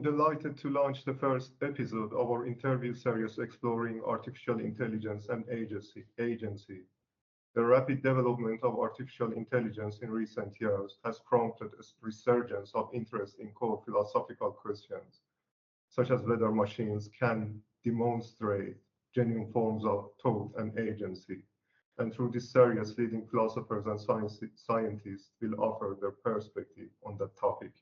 I'm delighted to launch the first episode of our interview series exploring artificial intelligence and agency. The rapid development of artificial intelligence in recent years has prompted a resurgence of interest in core philosophical questions, such as whether machines can demonstrate genuine forms of thought and agency. And through this series, leading philosophers and scientists will offer their perspective on that topic,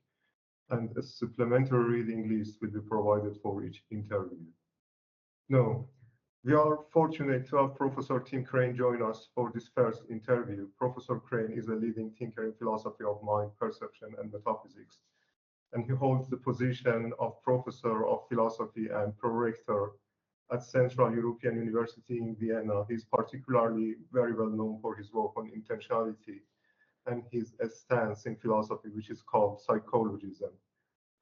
and a supplementary reading list will be provided for each interview. Now, we are fortunate to have Professor Tim Crane join us for this first interview. Professor Crane is a leading thinker in philosophy of mind, perception, and metaphysics, and he holds the position of Professor of Philosophy and Prorector at Central European University in Vienna. He's particularly very well known for his work on intentionality and his stance in philosophy, which is called psychologism.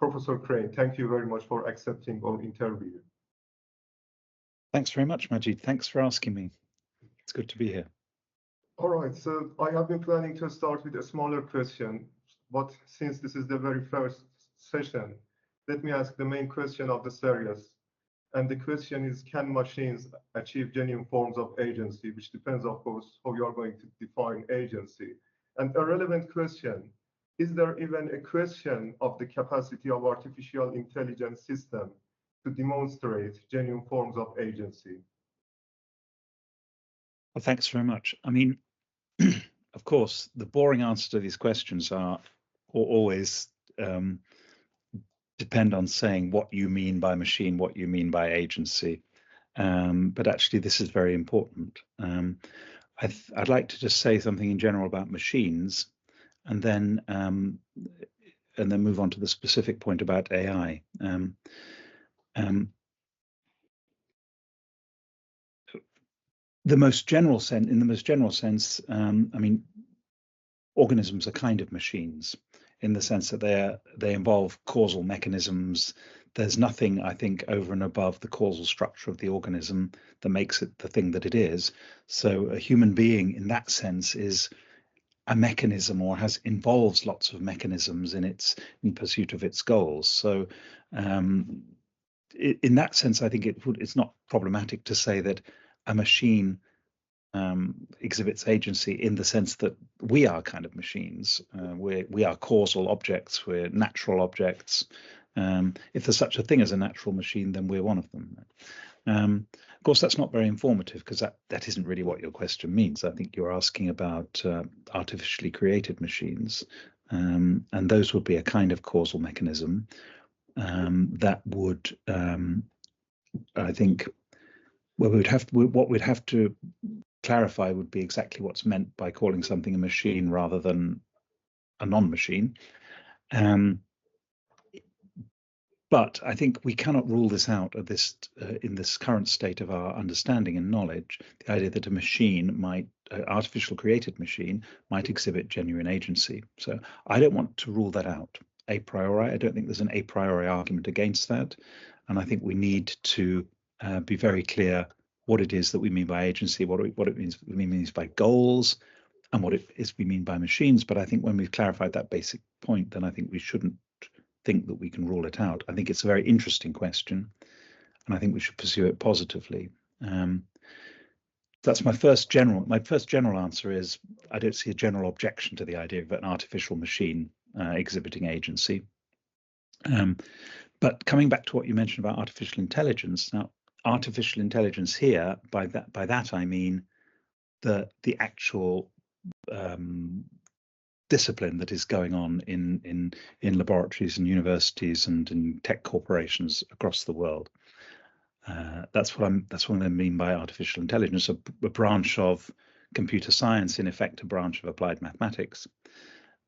Professor Crane, thank you very much for accepting our interview. Thanks very much, Majid. Thanks for asking me. It's good to be here. All right, so I have been planning to start with a smaller question, but since this is the very first session, let me ask the main question of the series. And the question is, can machines achieve genuine forms of agency, which depends, of course, how you are going to define agency. And a relevant question, is there even a question of the capacity of artificial intelligence system to demonstrate genuine forms of agency? Well, thanks very much. I mean, of course, the boring answer to these questions are always depend on saying what you mean by machine, what you mean by agency. But actually, this is very important. I'd like to just say something in general about machines, and then move on to the specific point about AI. In the most general sense, I mean, organisms are kind of machines in the sense that they involve causal mechanisms. There's nothing, I think, over and above the causal structure of the organism that makes it the thing that it is. So a human being, in that sense, is a mechanism, or involves lots of mechanisms in pursuit of its goals. So in that sense, I think it's not problematic to say that a machine exhibits agency in the sense that we are kind of machines. We are causal objects, we're natural objects. If there's such a thing as a natural machine, then we're one of them. Of course, that's not very informative, because that isn't really what your question means. I think you're asking about artificially created machines, and those would be a kind of causal mechanism that would, I think, what we'd have to clarify would be exactly what's meant by calling something a machine rather than a non-machine. But I think we cannot rule this out at in this current state of our understanding and knowledge. The idea that a machine artificial created machine might exhibit genuine agency. So I don't want to rule that out a priori. I don't think there's an a priori argument against that. And I think we need to be very clear what it is that we mean by agency, what it means by goals, and what it is we mean by machines. But I think when we've clarified that basic point, then I think we shouldn't think that we can rule it out. I think it's a very interesting question, and I think we should pursue it positively. That's my first general answer is I don't see a general objection to the idea of an artificial machine exhibiting agency. But coming back to what you mentioned about artificial intelligence, now artificial intelligence here, by that I mean the actual discipline that is going on in laboratories and universities and in tech corporations across the world. That's what I mean by artificial intelligence, a branch of computer science, in effect, a branch of applied mathematics.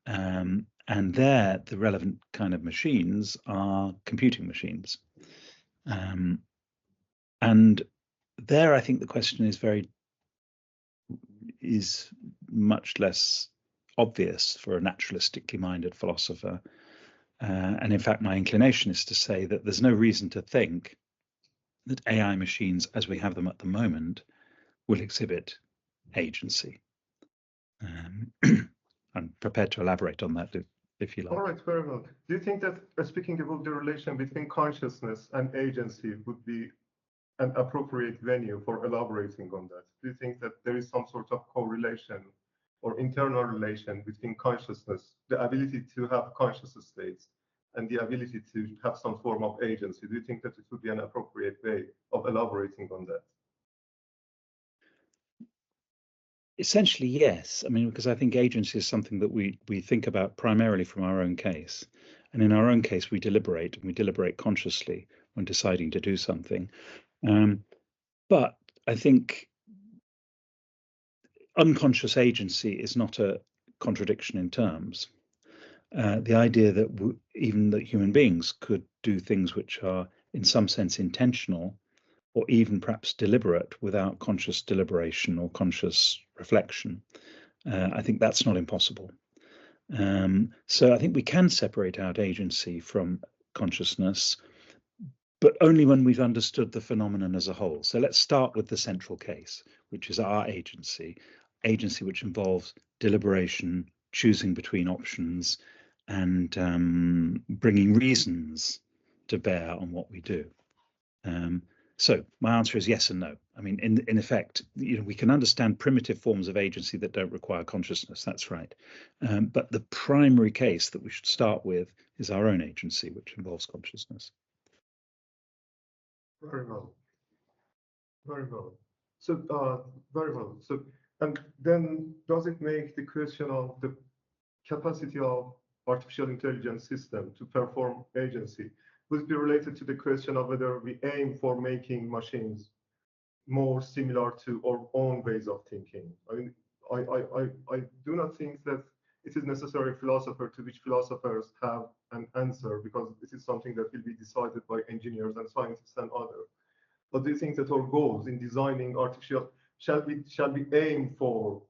And there, the relevant kind of machines are computing machines. And there, I think the question is much less obvious for a naturalistically minded philosopher. And in fact, my inclination is to say that there's no reason to think that AI machines, as we have them at the moment, will exhibit agency. I'm prepared to elaborate on that if you like. All right, very well. Do you think that speaking about the relation between consciousness and agency would be an appropriate venue for elaborating on that? Do you think that there is some sort of correlation or internal relation between consciousness, the ability to have conscious states, and the ability to have some form of agency? Do you think that it would be an appropriate way of elaborating on that? Essentially, yes. I mean, because I think agency is something that we think about primarily from our own case. And in our own case, we deliberate, and we deliberate consciously when deciding to do something. But I think unconscious agency is not a contradiction in terms. The idea that even that human beings could do things which are in some sense intentional, or even perhaps deliberate without conscious deliberation or conscious reflection, I think that's not impossible. So I think we can separate out agency from consciousness, but only when we've understood the phenomenon as a whole. So let's start with the central case, which is our agency which involves deliberation, choosing between options, and bringing reasons to bear on what we do. So my answer is yes and no. I mean, in effect, we can understand primitive forms of agency that don't require consciousness. That's right. But the primary case that we should start with is our own agency, which involves consciousness. Very well. Very well. So, very well. So, and then does it make the question of the capacity of artificial intelligence system to perform agency, would it be related to the question of whether we aim for making machines more similar to our own ways of thinking? I mean, I do not think that it is necessary philosopher to which philosophers have an answer, because this is something that will be decided by engineers and scientists and others. But do you think that our goals in designing artificial, shall we aim for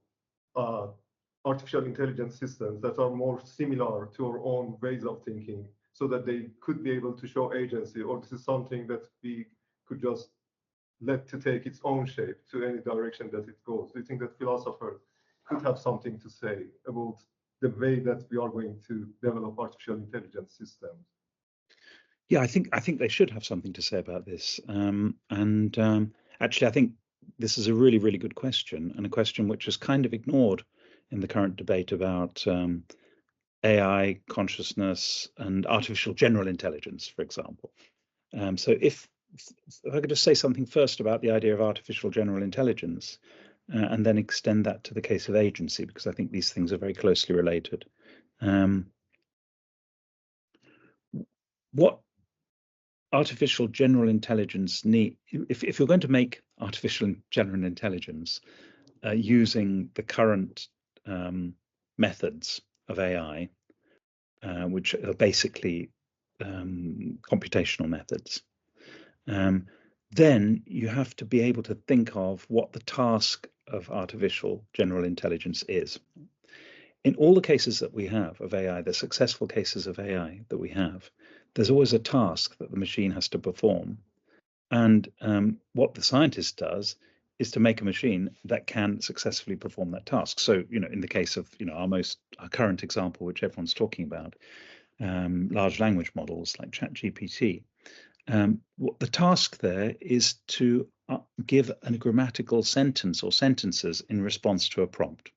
artificial intelligence systems that are more similar to our own ways of thinking, so that they could be able to show agency, or this is something that we could just let to take its own shape to any direction that it goes? Do you think that philosophers could have something to say about the way that we are going to develop artificial intelligence systems? Yeah, I think they should have something to say about this. Actually, I think this is a really, really good question, and a question which is kind of ignored in the current debate about AI, consciousness, and artificial general intelligence, for example. So if I could just say something first about the idea of artificial general intelligence, and then extend that to the case of agency, because I think these things are very closely related. What artificial general intelligence if you're going to make artificial general intelligence using the current methods of AI, which are basically computational methods, then you have to be able to think of what the task of artificial general intelligence is. In all the cases that we have of AI, the successful cases of AI that we have, there's always a task that the machine has to perform. And what the scientist does is to make a machine that can successfully perform that task. So, in the case of, our current example, which everyone's talking about, large language models like ChatGPT, what the task there is to give a grammatical sentence or sentences in response to a prompt.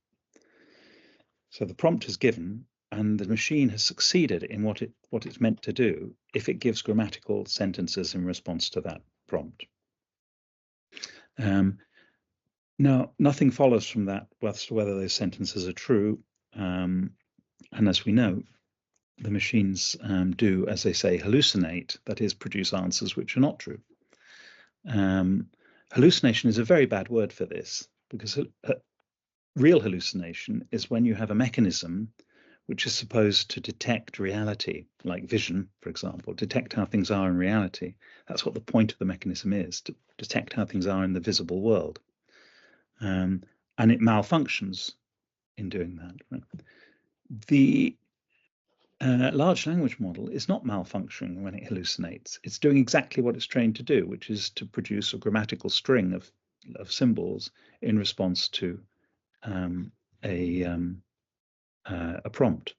So the prompt is given, and the machine has succeeded in what it's meant to do if it gives grammatical sentences in response to that prompt. Now, nothing follows from that as to whether those sentences are true. And as we know, the machines do, as they say, hallucinate, that is, produce answers which are not true. Hallucination is a very bad word for this, because real hallucination is when you have a mechanism which is supposed to detect reality, like vision, for example, detect how things are in reality. That's what the point of the mechanism is, to detect how things are in the visible world. And it malfunctions in doing that. Right? The large language model is not malfunctioning when it hallucinates. It's doing exactly what it's trained to do, which is to produce a grammatical string of symbols in response to a prompt.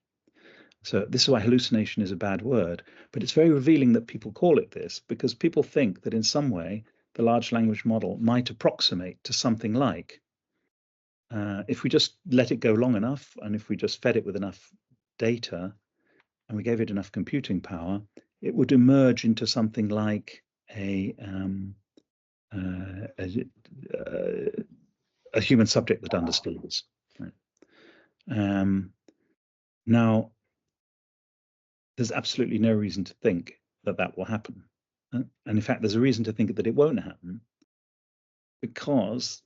So this is why hallucination is a bad word, but it's very revealing that people call it this, because people think that in some way the large language model might approximate to something like, if we just let it go long enough, and if we just fed it with enough data, and we gave it enough computing power, it would emerge into something like a human subject that understands. Right? Now, there's absolutely no reason to think that that will happen. And in fact, there's a reason to think that it won't happen, because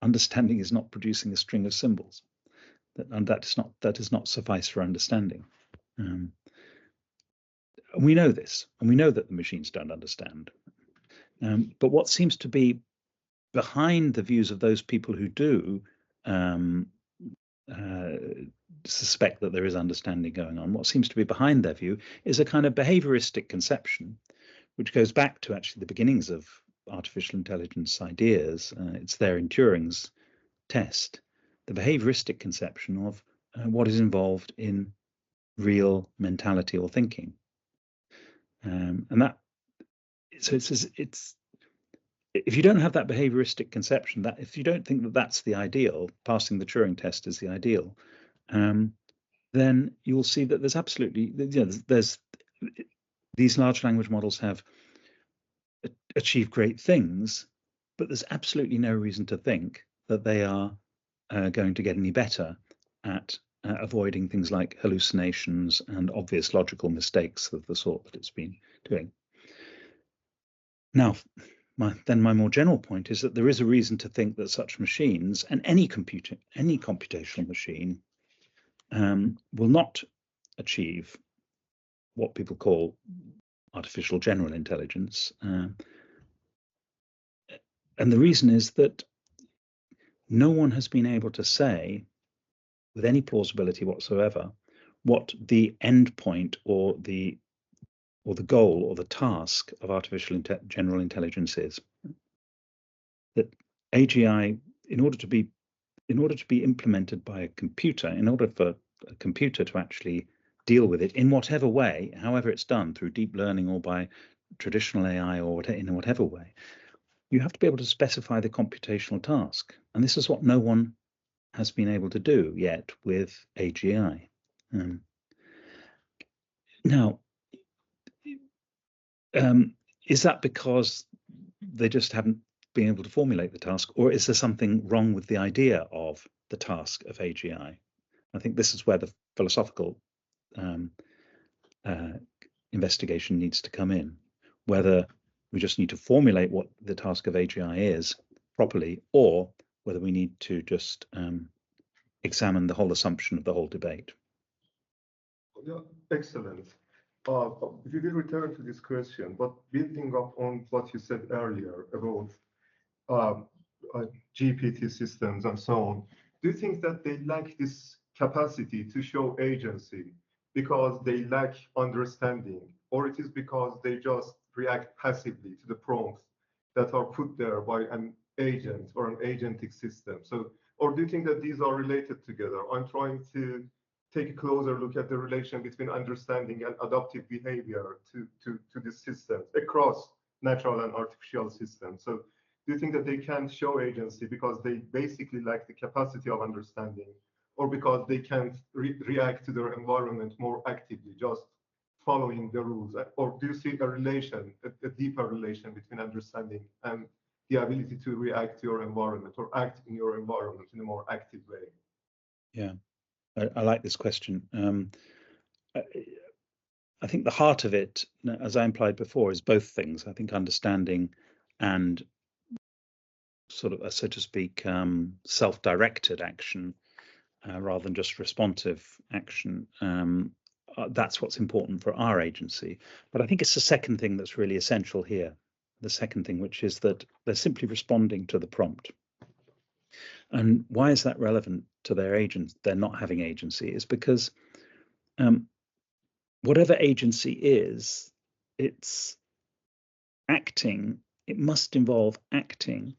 understanding is not producing a string of symbols. And that does not suffice for understanding. And we know this, and we know that the machines don't understand. But what seems to be behind the views of those people who do suspect that there is understanding going on, what seems to be behind their view is a kind of behavioristic conception, which goes back to actually the beginnings of artificial intelligence ideas. It's there in Turing's test, the behavioristic conception of what is involved in real mentality or thinking. And that, so it's if you don't have that behavioristic conception, that if you don't think that that's the ideal, passing the Turing test is the ideal, then you'll see that there's absolutely, there's these large language models have achieved great things, but there's absolutely no reason to think that they are going to get any better at avoiding things like hallucinations and obvious logical mistakes of the sort that it's been doing. Now, my more general point is that there is a reason to think that such machines, and any computational machine, will not achieve what people call artificial general intelligence. And the reason is that no one has been able to say with any plausibility whatsoever what the end point or the goal or the task of artificial general intelligence is. That AGI, in order to be implemented by a computer, in order for a computer to actually deal with it in whatever way, however it's done, through deep learning or by traditional AI or in whatever way, you have to be able to specify the computational task. And this is what no one has been able to do yet with AGI. Now, is that because they just haven't been able to formulate the task, or is there something wrong with the idea of the task of AGI? I think this is where the philosophical investigation needs to come in, whether we just need to formulate what the task of AGI is properly, or whether we need to just examine the whole assumption of the whole debate. Yeah, excellent. We will return to this question, but building up on what you said earlier about GPT systems and so on, do you think that they lack this capacity to show agency because they lack understanding, or it is because they just react passively to the prompts that are put there by an agent or an agentic system? So, or do you think that these are related together? I'm trying to take a closer look at the relation between understanding and adaptive behavior to this system across natural and artificial systems. So do you think that they can't show agency because they basically lack the capacity of understanding, or because they can't react to their environment more actively, just following the rules? Or do you see a relation, a deeper relation between understanding and the ability to react to your environment or act in your environment in a more active way? Yeah, I like this question. I think the heart of it, as I implied before, is both things. I think understanding and sort of, so to speak, self-directed action rather than just responsive action. That's what's important for our agency. But I think it's the second thing that's really essential here. The second thing, which is that they're simply responding to the prompt. And why is that relevant to their agents? They're not having agency is because whatever agency is, it's acting. It must involve acting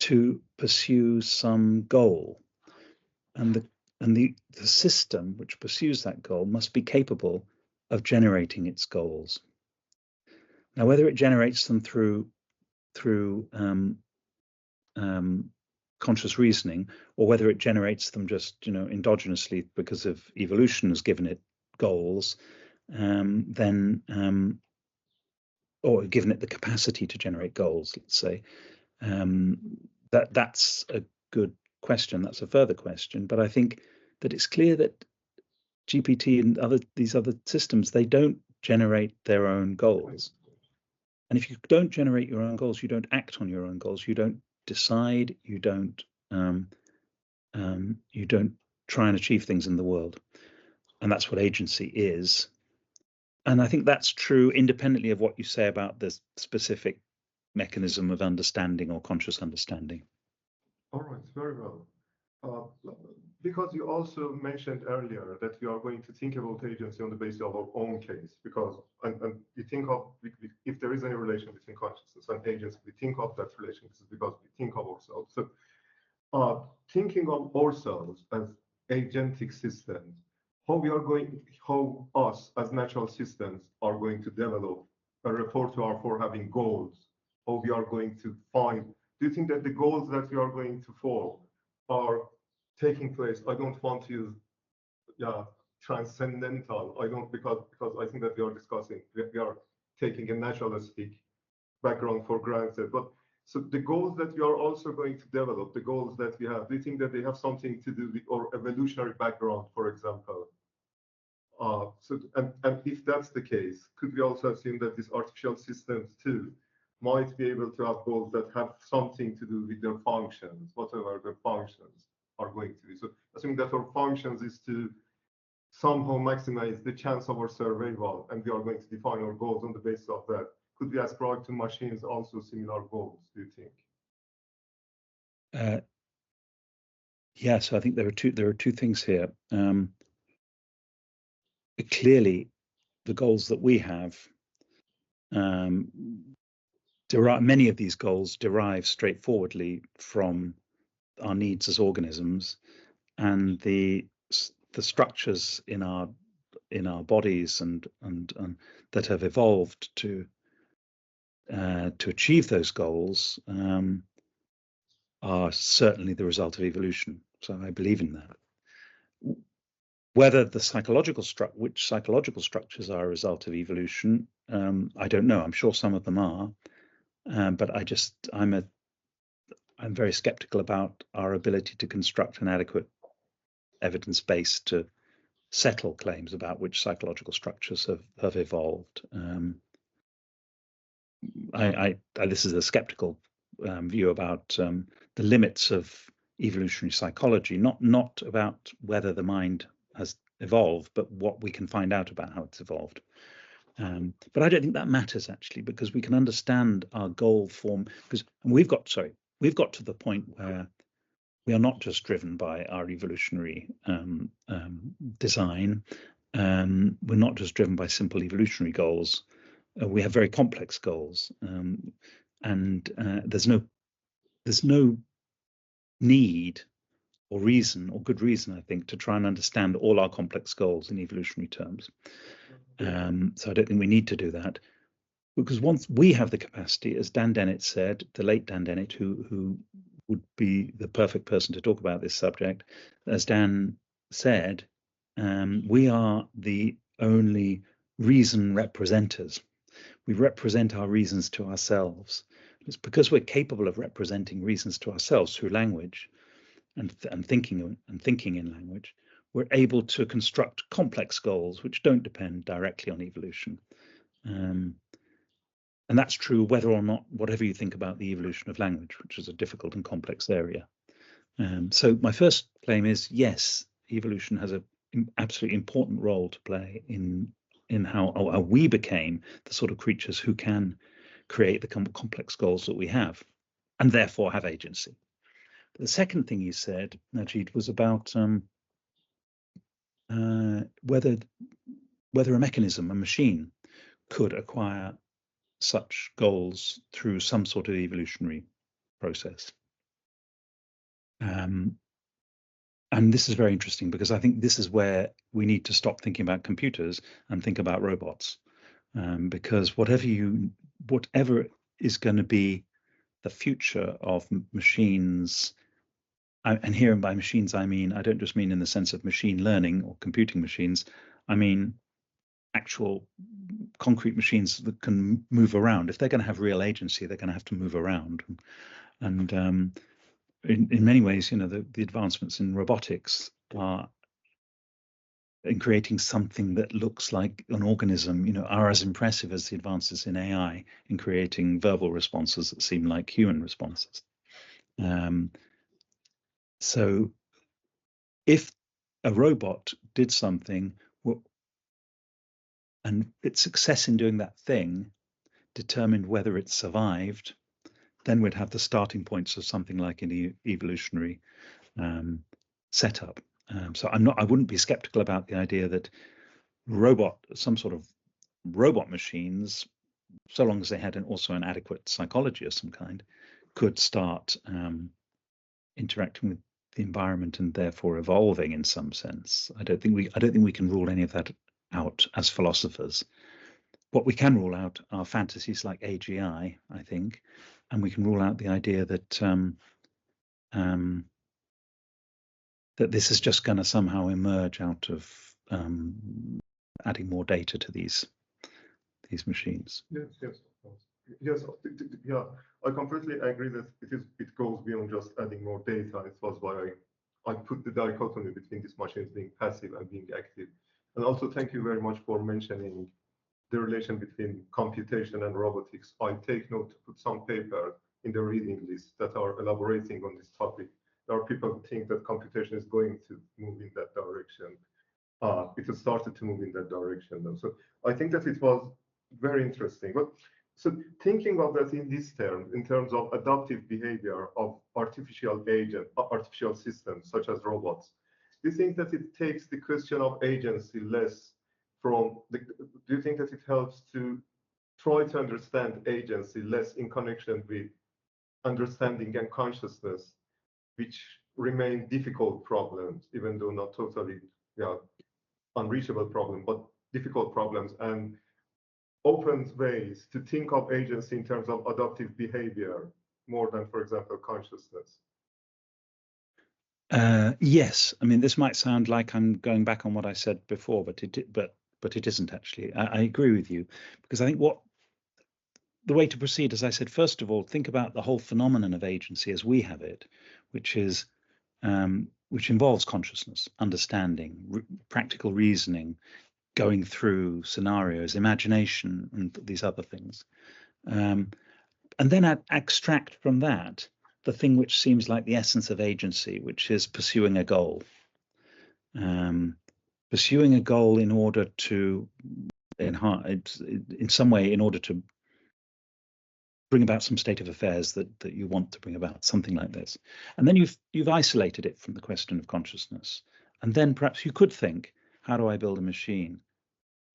to pursue some goal. And And the system which pursues that goal must be capable of generating its goals. Now, whether it generates them through conscious reasoning, or whether it generates them just endogenously because of evolution has given it goals, or given it the capacity to generate goals, let's say, that's a good question. That's a further question. But I think that it's clear that GPT and these other systems, they don't generate their own goals. And if you don't generate your own goals, you don't act on your own goals. You don't decide. You don't try and achieve things in the world. And that's what agency is. And I think that's true independently of what you say about the specific mechanism of understanding or conscious understanding. All right, very well. Because you also mentioned earlier that we are going to think about agency on the basis of our own case, because and we think of, if there is any relation between consciousness and agency, we think of that relation because we think of ourselves. So thinking of ourselves as agentic systems, how us as natural systems are going to develop a repertoire for having goals, how we are going to find. Do you think that the goals that we are going to form are taking place? I don't want to use transcendental. I don't, because I think that we are discussing, we are taking a naturalistic background for granted. But so the goals that we are also going to develop, the goals that we have, do you think that they have something to do with our evolutionary background, for example? And if that's the case, could we also assume that these artificial systems too might be able to have goals that have something to do with their functions, whatever their functions are going to be? So assuming that our functions is to somehow maximize the chance of our survival, and we are going to define our goals on the basis of that, could we ascribe to machines also similar goals, do you think? Yes, I think there are two things here. Clearly, the goals that we have, many of these goals derive straightforwardly from our needs as organisms, and the structures in our bodies and that have evolved to achieve those goals are certainly the result of evolution. So I believe in that. Whether which psychological structures are a result of evolution, I don't know. I'm sure some of them are, but I'm very skeptical about our ability to construct an adequate evidence base to settle claims about which psychological structures have evolved. This is a skeptical view about the limits of evolutionary psychology, not about whether the mind has evolved, but what we can find out about how it's evolved. But I don't think that matters, actually, because we can understand our goal form, because we've got to the point where we are not just driven by our evolutionary design. We're not just driven by simple evolutionary goals. We have very complex goals, and there's no need or reason, or good reason, I think, to try and understand all our complex goals in evolutionary terms. So I don't think we need to do that, because once we have the capacity, as Dan Dennett said, the late Dan Dennett, who would be the perfect person to talk about this subject, as Dan said, we are the only reason representers. We represent our reasons to ourselves. It's because we're capable of representing reasons to ourselves through language and thinking in language, we're able to construct complex goals which don't depend directly on evolution. And that's true whether or not, whatever you think about the evolution of language, which is a difficult and complex area. So my first claim is, yes, evolution has an absolutely important role to play in how we became the sort of creatures who can create the complex goals that we have, and therefore have agency. The second thing you said, Majid, was about whether a mechanism, a machine, could acquire such goals through some sort of evolutionary process. and this is very interesting because I think this is where we need to stop thinking about computers and think about robots, because whatever is going to be the future of machines, and here by machines I mean, I don't just mean in the sense of machine learning or computing machines, I mean actual concrete machines that can move around. If they're going to have real agency, they're going to have to move around. And in many ways, the advancements in robotics are in creating something that looks like an organism, are as impressive as the advances in AI in creating verbal responses that seem like human responses. So if a robot did something and its success in doing that thing determined whether it survived, then we'd have the starting points of something like an evolutionary setup. So I wouldn't be skeptical about the idea that some sort of robot machines, so long as they had also an adequate psychology of some kind, could start interacting with the environment and therefore evolving in some sense. I don't think we can rule any of that out as philosophers. What we can rule out are fantasies like AGI, I think, and we can rule out the idea that that this is just going to somehow emerge out of adding more data to these machines. Yes, of course. Yes, yeah, I completely agree that it goes beyond just adding more data. It was why I put the dichotomy between these machines being passive and being active. And also, thank you very much for mentioning the relation between computation and robotics. I take note to put some paper in the reading list that are elaborating on this topic. There are people who think that computation is going to move in that direction. It has started to move in that direction now. So I think that it was very interesting. But so thinking of that in this term, in terms of adaptive behavior of artificial systems such as robots, do you think that it takes the question of agency less do you think that it helps to try to understand agency less in connection with understanding and consciousness, which remain difficult problems, even though not totally unreachable problem, but difficult problems, and opens ways to think of agency in terms of adaptive behavior more than, for example, consciousness? Yes, I mean this might sound like I'm going back on what I said before, but it isn't actually. I agree with you, because I think the way to proceed, as I said, first of all, think about the whole phenomenon of agency as we have it, which involves consciousness, understanding, practical reasoning, going through scenarios, imagination, and these other things. And then extract from that the thing which seems like the essence of agency, which is pursuing a goal. Pursuing a goal in order to enhance, in some way, in order to bring about some state of affairs that you want to bring about, something like this. And then you've isolated it from the question of consciousness. And then perhaps you could think, how do I build a machine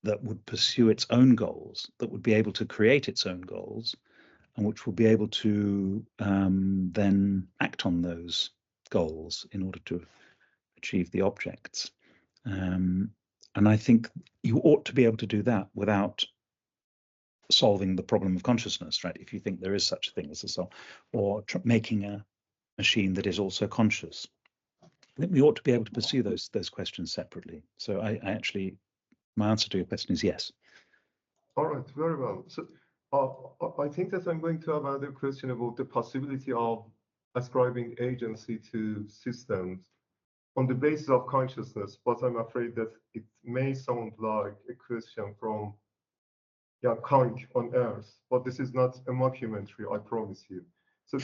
that would pursue its own goals, that would be able to create its own goals, and which will be able to then act on those goals in order to achieve the objects. And I think you ought to be able to do that without solving the problem of consciousness, right? If you think there is such a thing as a soul, or making a machine that is also conscious. I think we ought to be able to pursue those questions separately. So I actually, my answer to your question is yes. All right, very well. So I think that I'm going to have another question about the possibility of ascribing agency to systems on the basis of consciousness, but I'm afraid that it may sound like a question from Kant on Earth, but this is not a mockumentary, I promise you. So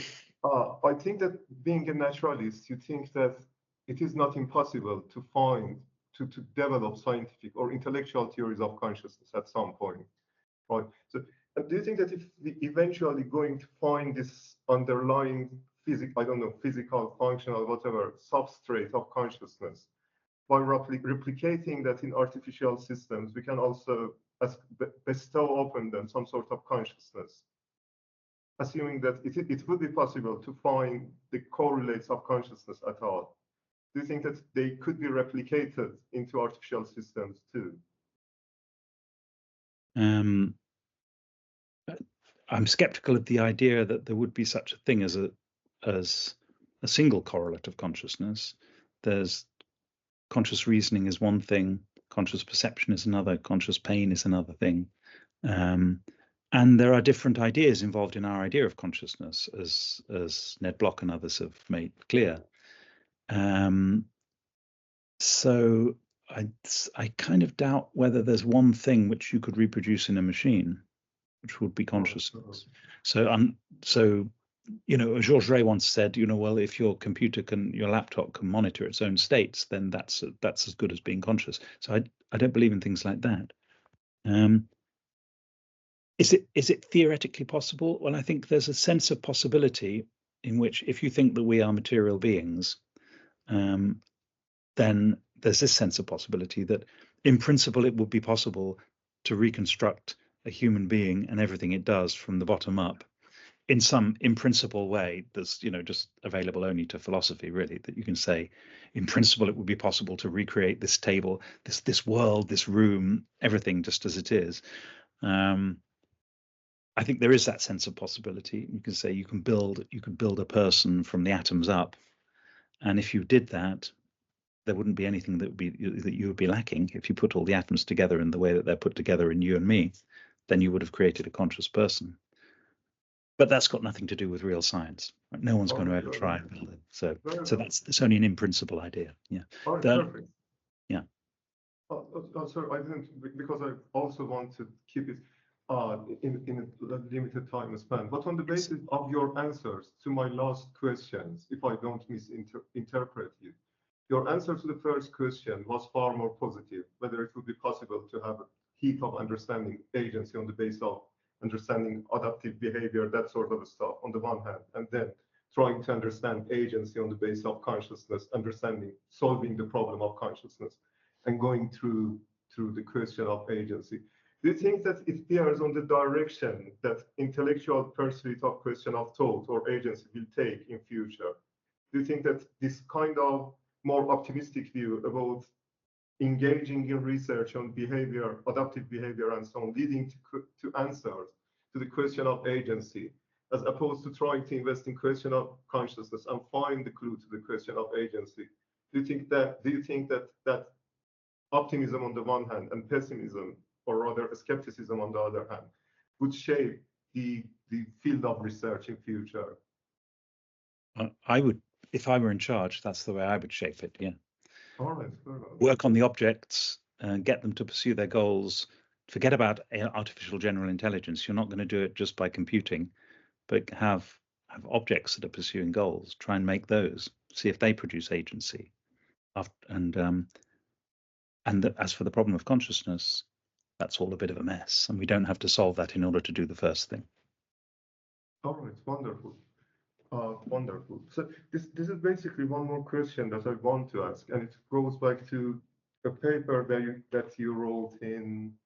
I think that being a naturalist, you think that it is not impossible to develop scientific or intellectual theories of consciousness at some point, right? So do you think that if we eventually going to find this underlying physical, functional, whatever, substrate of consciousness, by replicating that in artificial systems, we can also bestow upon them some sort of consciousness, assuming that it would be possible to find the correlates of consciousness at all. Do you think that they could be replicated into artificial systems too? I'm skeptical of the idea that there would be such a thing as a single correlate of consciousness. There's conscious reasoning is one thing, conscious perception is another, conscious pain is another thing. And there are different ideas involved in our idea of consciousness, as Ned Block and others have made clear. So I kind of doubt whether there's one thing which you could reproduce in a machine, which would be consciousness. So you know, Georges Rey once said, you know, well, if your laptop can monitor its own states, then that's as good as being conscious. So I don't believe in things like that. Is it theoretically possible? Well, I think there's a sense of possibility in which, if you think that we are material beings, then there's this sense of possibility that, in principle, it would be possible to reconstruct a human being and everything it does from the bottom up in some in principle way that's, you know, just available only to philosophy, really, that you can say in principle it would be possible to recreate this table, this world, this room, everything just as it is. I think there is that sense of possibility. You can say you could build a person from the atoms up, and if you did that, there wouldn't be anything that you would be lacking. If you put all the atoms together in the way that they're put together in you and me, then you would have created a conscious person. But that's got nothing to do with real science. Right? No one's going to ever try and build it. So that's only an in-principle idea. Yeah. Perfect. Yeah. Sorry, I didn't, because I also want to keep it in a limited time span. But on the basis of your answers to my last questions, if I don't misinterpret you, your answer to the first question was far more positive, whether it would be possible to have a heap of understanding agency on the basis of understanding adaptive behavior, that sort of stuff on the one hand, and then trying to understand agency on the basis of consciousness, solving the problem of consciousness, and going through the question of agency. Do you think that it bears on the direction that intellectual pursuit of question of thought or agency will take in future? Do you think that this kind of more optimistic view about engaging in research on behavior, adaptive behavior, and so on, leading to answers to the question of agency, as opposed to trying to invest in question of consciousness and find the clue to the question of agency? Do you think that optimism on the one hand and pessimism, or rather skepticism on the other hand, would shape the field of research in future? I would, if I were in charge, that's the way I would shape it. Yeah. All right. Work on the objects and get them to pursue their goals. Forget about artificial general intelligence. You're not going to do it just by computing, but have objects that are pursuing goals. Try and make those. See if they produce agency. And as for the problem of consciousness, that's all a bit of a mess, and we don't have to solve that in order to do the first thing. All right. Wonderful. Wonderful. So this is basically one more question that I want to ask, and it goes back to a paper that you wrote in,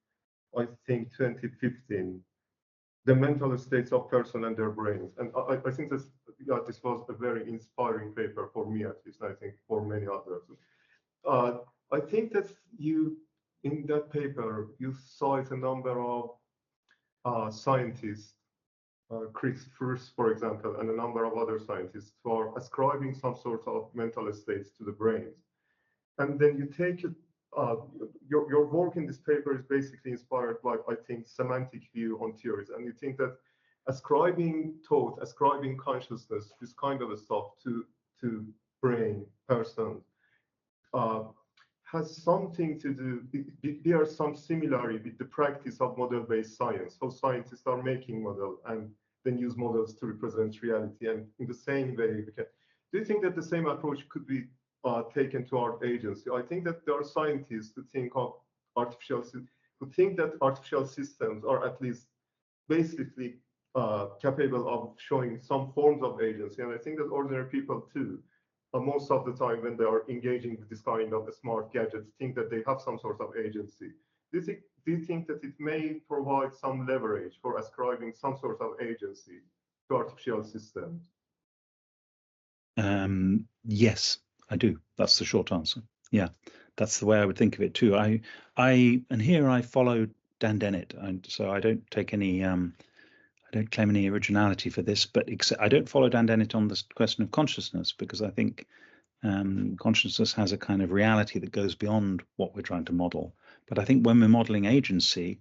I think, 2015, the mental states of person and their brains. And I think this was a very inspiring paper for me, at least. I think for many others. I think that in that paper you cite a number of scientists. Chris Furse, for example, and a number of other scientists who are ascribing some sort of mental states to the brains. And then you take it, your work in this paper is basically inspired by, I think, semantic view on theories. And you think that ascribing thought, ascribing consciousness, this kind of stuff to brain, person, has something to do, there are some similarity with the practice of model-based science, how scientists are making models and then use models to represent reality. And in the same way, do you think that the same approach could be taken to our agency? I think that there are scientists who think that artificial systems are at least basically capable of showing some forms of agency. And I think that ordinary people too, most of the time when they are engaging with this kind of smart gadgets, think that they have some sort of agency. Do you think that it may provide some leverage for ascribing some sort of agency to artificial systems? Yes, I do. That's the short answer. Yeah, that's the way I would think of it too. And here I follow Dan Dennett, and so I don't take any. I don't claim any originality for this, but I don't follow Dan Dennett on this question of consciousness, because I think consciousness has a kind of reality that goes beyond what we're trying to model. But I think when we're modeling agency,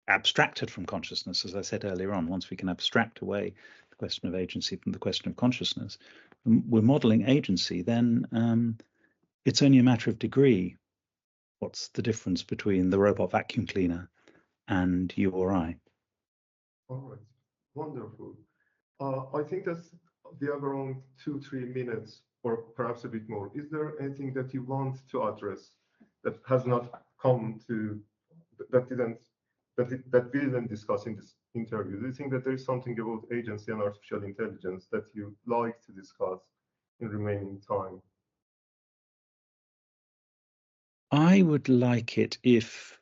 abstracted from consciousness, as I said earlier on, once we can abstract away the question of agency from the question of consciousness, we're modeling agency, then it's only a matter of degree. What's the difference between the robot vacuum cleaner and you or I? All right, wonderful. I think that we have around 2-3 minutes, or perhaps a bit more. Is there anything that you want to address that has not come to, that we didn't discuss in this interview? Do you think that there is something about agency and artificial intelligence that you'd like to discuss in remaining time? I would like it if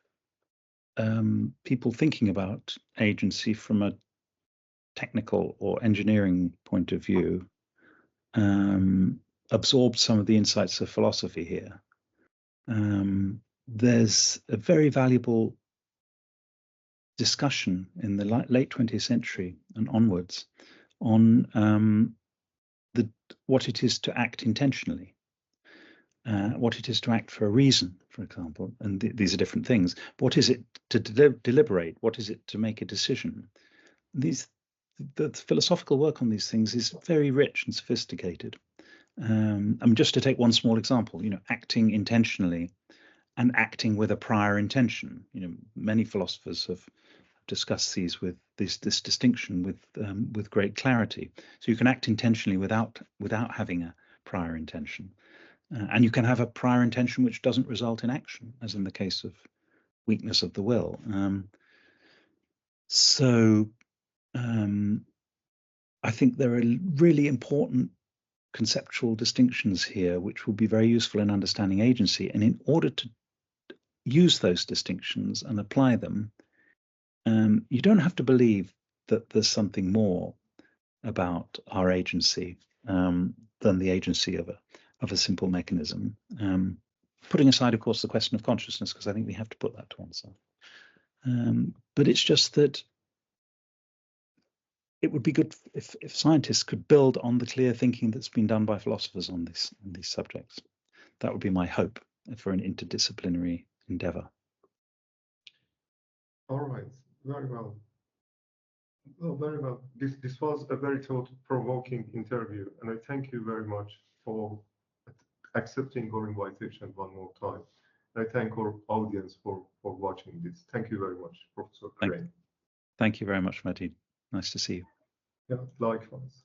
people thinking about agency from a technical or engineering point of view absorbed some of the insights of philosophy here. There's a very valuable discussion in the late 20th century and onwards on what it is to act intentionally, what it is to act for a reason, for example, and these are different things. What is it to deliberate? What is it to make a decision? The philosophical work on these things is very rich and sophisticated. Just to take one small example, acting intentionally and acting with a prior intention. Many philosophers have discussed these with this distinction with great clarity. So you can act intentionally without having a prior intention, and you can have a prior intention which doesn't result in action, as in the case of weakness of the will. I think there are really important conceptual distinctions here which will be very useful in understanding agency. And in order to use those distinctions and apply them, you don't have to believe that there's something more about our agency than the agency of a simple mechanism. Putting aside, of course, the question of consciousness, because I think we have to put that to one side. But it's just that it would be good if scientists could build on the clear thinking that's been done by philosophers on these subjects. That would be my hope for an interdisciplinary endeavor. All right, very well. Well, very well. This was a very thought-provoking interview, and I thank you very much for accepting our invitation one more time. And I thank our audience for watching this. Thank you very much, Professor Crane. Thank you very much, Majid. Nice to see you. Yeah, likewise.